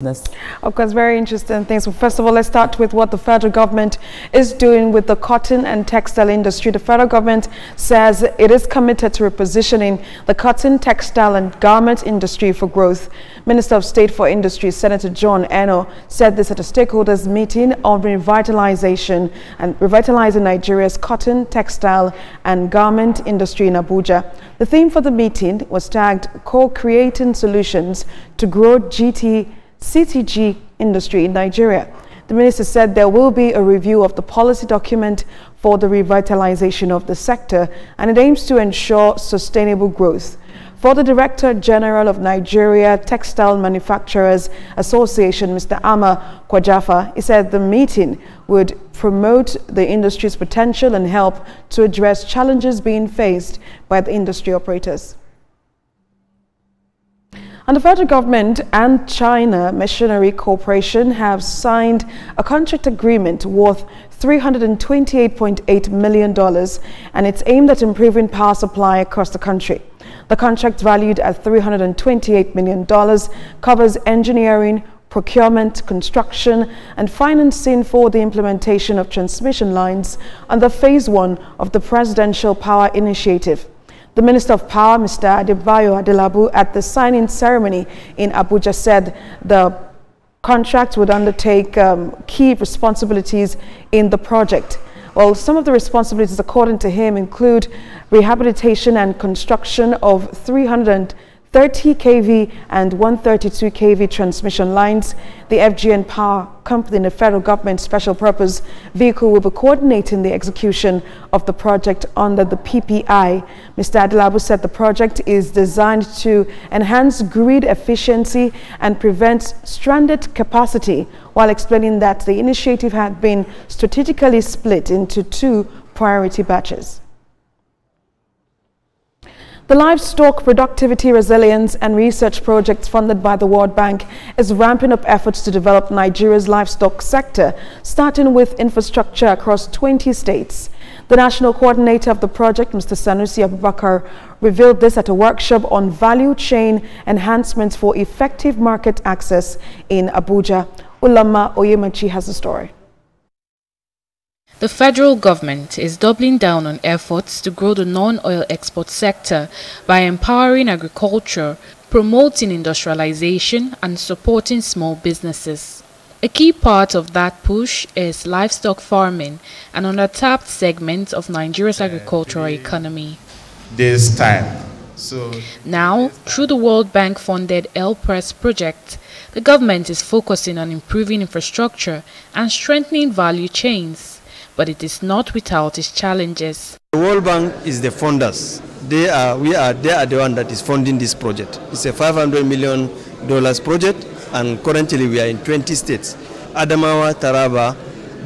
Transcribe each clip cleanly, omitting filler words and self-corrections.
Of course, very interesting things. Well, first of all, let's start with what the federal government is doing with the cotton and textile industry. The federal government says it is committed to repositioning the cotton, textile and garment industry for growth. Minister of State for Industry, Senator John Eno, said this at a stakeholders meeting on revitalizing Nigeria's cotton, textile and garment industry in Abuja. The theme for the meeting was tagged Co-Creating Solutions to Grow CTG industry in Nigeria. The minister said there will be a review of the policy document for the revitalization of the sector, and it aims to ensure sustainable growth. For the Director General of Nigeria Textile Manufacturers Association, Mr. Ama Kwajafa, he said the meeting would promote the industry's potential and help to address challenges being faced by the industry operators. And the federal government and China Machinery Corporation have signed a contract agreement worth $328.8 million, and it's aimed at improving power supply across the country. The contract, valued at $328 million, covers engineering, procurement, construction, and financing for the implementation of transmission lines under Phase 1 of the Presidential Power Initiative. The Minister of Power, Mr. Adebayo Adelabu, at the signing ceremony in Abuja said the contract would undertake key responsibilities in the project. Well, some of the responsibilities, according to him, include rehabilitation and construction of 330 kV and 132 kV transmission lines. The FGN Power Company, the federal government special purpose vehicle, will be coordinating the execution of the project under the PPI. Mr. Adelabu said the project is designed to enhance grid efficiency and prevent stranded capacity, while explaining that the initiative had been strategically split into two priority batches. The Livestock Productivity Resilience and Research Project funded by the World Bank is ramping up efforts to develop Nigeria's livestock sector, starting with infrastructure across 20 states. The national coordinator of the project, Mr. Sanusi Abubakar, revealed this at a workshop on value chain enhancements for effective market access in Abuja. Ulama Oyemachi has the story. The federal government is doubling down on efforts to grow the non-oil export sector by empowering agriculture, promoting industrialization, and supporting small businesses. A key part of that push is livestock farming, an under-tapped segment of Nigeria's agricultural economy. This time. Now, through the World Bank-funded El-Press project, the government is focusing on improving infrastructure and strengthening value chains. But it is not without its challenges. The World Bank is the funders. They are the one that is funding this project. It's a $500 million project, and currently we are in 20 states: Adamawa, Taraba,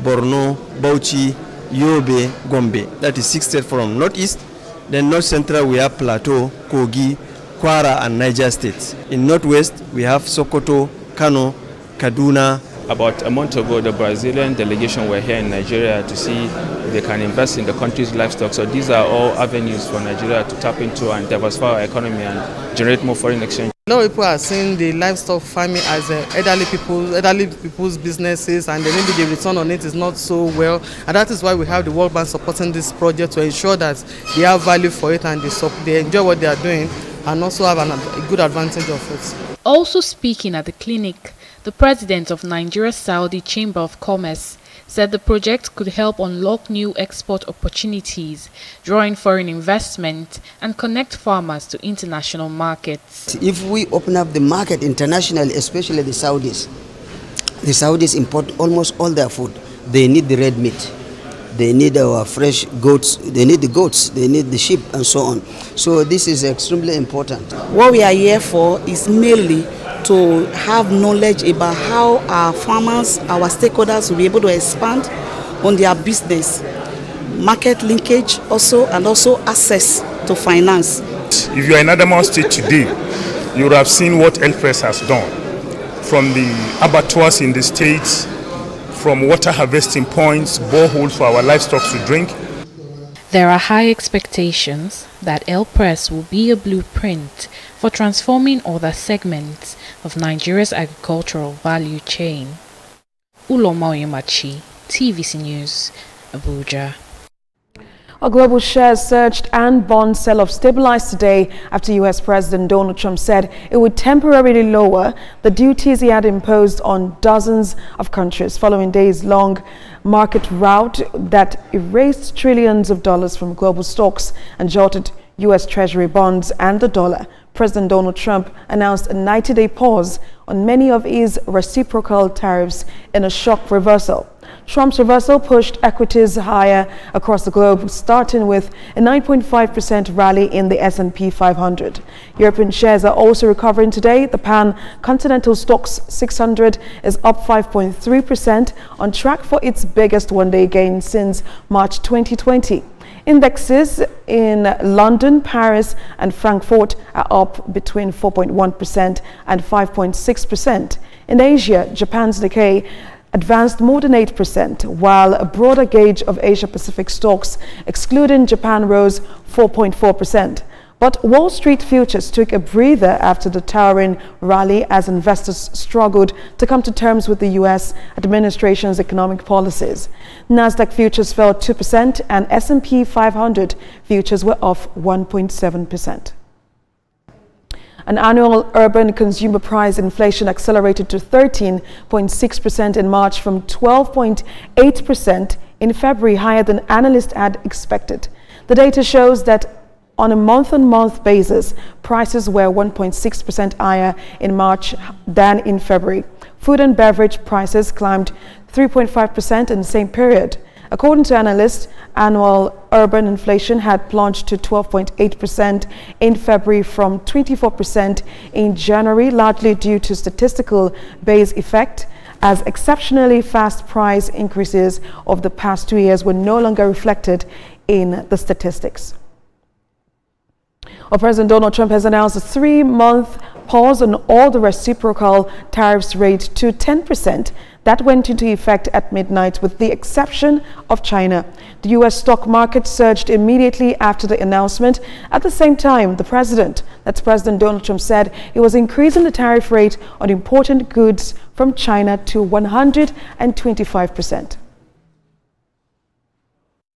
Borno, Bauchi, Yobe, Gombe. That is 6 states from Northeast. Then North Central we have Plateau, Kogi, Kwara and Niger states. In Northwest we have Sokoto, Kano, Kaduna. About a month ago, the Brazilian delegation were here in Nigeria to see if they can invest in the country's livestock. So these are all avenues for Nigeria to tap into and diversify our economy and generate more foreign exchange. A lot of people are seeing the livestock farming as elderly people's businesses, and then maybe the return on it is not so well. And that is why we have the World Bank supporting this project to ensure that they have value for it and they enjoy what they are doing and also have a good advantage of it. Also speaking at the clinic, the president of Nigeria's Saudi Chamber of Commerce said the project could help unlock new export opportunities, drawing foreign investment and connect farmers to international markets. If we open up the market internationally, especially the Saudis import almost all their food. They need the red meat. They need our fresh goats, they need the goats, they need the sheep and so on. So this is extremely important. What we are here for is mainly to have knowledge about how our farmers, our stakeholders will be able to expand on their business, market linkage also, and also access to finance. If you are in Adamawa State today, you would have seen what El-Press has done. From the abattoirs in the state, from water harvesting points, boreholes for our livestock to drink. There are high expectations that El Press will be a blueprint for transforming other segments of Nigeria's agricultural value chain. Uloma Oyemachi, TVC News, Abuja. Our global shares surged and bond sell-off stabilized today after U.S. President Donald Trump said it would temporarily lower the duties he had imposed on dozens of countries following days-long market rout that erased trillions of dollars from global stocks and jolted U.S. Treasury bonds and the dollar. President Donald Trump announced a 90-day pause on many of his reciprocal tariffs in a shock reversal. Trump's reversal pushed equities higher across the globe, starting with a 9.5% rally in the S&P 500. European shares are also recovering today. The Pan-Continental Stocks 600 is up 5.3%, on track for its biggest one-day gain since March 2020. Indexes in London, Paris and Frankfurt are up between 4.1% and 5.6%. In Asia, Japan's Nikkei advanced more than 8%, while a broader gauge of Asia-Pacific stocks, excluding Japan, rose 4.4%. But Wall Street futures took a breather after the towering rally as investors struggled to come to terms with the U.S. administration's economic policies. Nasdaq futures fell 2% and S&P 500 futures were off 1.7%. An annual urban consumer price inflation accelerated to 13.6% in March from 12.8% in February, higher than analysts had expected. The data shows that on a month-on-month basis, prices were 1.6% higher in March than in February. Food and beverage prices climbed 3.5% in the same period. According to analysts, annual urban inflation had plunged to 12.8% in February from 24% in January, largely due to statistical base effect, as exceptionally fast price increases of the past 2 years were no longer reflected in the statistics. President Donald Trump has announced a 3-month pause on all the reciprocal tariffs rate to 10%. That went into effect at midnight, with the exception of China. The U.S. stock market surged immediately after the announcement. At the same time, President Donald Trump said he was increasing the tariff rate on important goods from China to 125%.